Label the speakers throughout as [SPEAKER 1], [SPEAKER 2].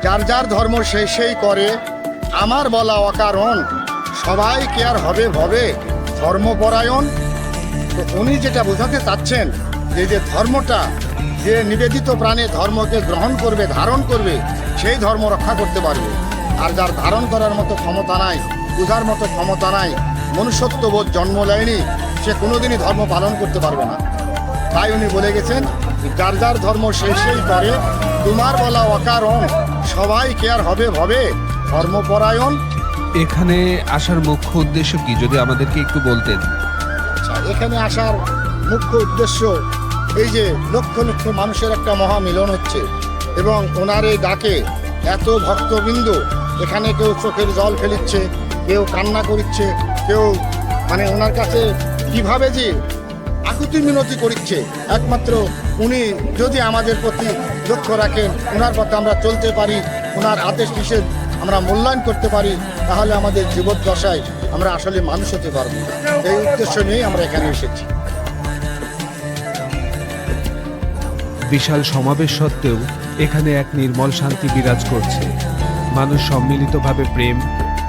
[SPEAKER 1] যার যার ধর্ম সেই সেই করে, আমার বলা অকারণ, সবাই কে আর হবে ভবে ধর্মপরায়ণ। তো উনি যেটা বোঝাতে চাচ্ছেন যে ধর্মটা, যে নিবেদিত প্রাণে ধর্মকে গ্রহণ করবে, ধারণ করবে, সেই ধর্ম রক্ষা করতে পারবে। আর যার ধারণ করার মতো ক্ষমতা নাই, বোঝার মতো ক্ষমতা নাই, মনুষ্যত্ববোধ জন্ম নেয়নি, সে কোনোদিনই ধর্ম পালন করতে পারবে না। তাই উনি বলে গেছেন, যার যার ধর্ম সেই সেই করে, তোমার বলা অকারণ, সবাই কে আর হবে ভবে ধর্মপরায়ণ।
[SPEAKER 2] এখানে আসার মুখ্য উদ্দেশ্য কি, যদি আমাদেরকে একটু বলতেন?
[SPEAKER 1] আচ্ছা, এখানে আসার মুখ্য উদ্দেশ্য এই যে লক্ষ লক্ষ মানুষের একটা মহামিলন হচ্ছে, এবং ওনার এই ডাকে এত ভক্তবৃন্দ, এখানে কেউ চোখের জল ফেলিচ্ছে, কেউ কান্না করিচ্ছে, কেউ মানে ওনার কাছে কিভাবে যে আকুতি মিনতি করিচ্ছে। একমাত্র উনি যদি আমাদের প্রতি লক্ষ্য রাখেন, ওনার পথে আমরা চলতে পারি, ওনার আদেশ নিষেধ আমরা মূল্যায়ন করতে পারি, তাহলে আমাদের জীবদ্দশায় আমরা আসলে মানুষ হতে পারব। এই উদ্দেশ্য নিয়েই আমরা এখানে এসেছি।
[SPEAKER 2] বিশাল সমাবেশ সত্ত্বেও এখানে এক নির্মল শান্তি বিরাজ করছে। মানুষ সম্মিলিতভাবে প্রেম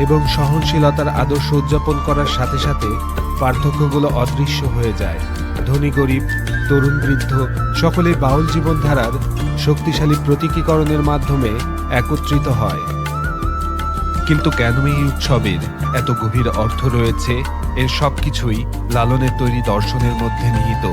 [SPEAKER 2] এবং সহনশীলতার আদর্শ উদযাপন করার সাথে সাথে পার্থক্যগুলো অদৃশ্য হয়ে যায়। ধনী গরিব, তরুণ বৃদ্ধ সকলেই বাউল জীবনধারার শক্তিশালী প্রতীকীকরণের মাধ্যমে একত্রিত হয়। কিন্তু কেন এই উৎসবের এত গভীর অর্থ রয়েছে? এর সবকিছুই লালনের তৈরি দর্শনের মধ্যে নিহিত।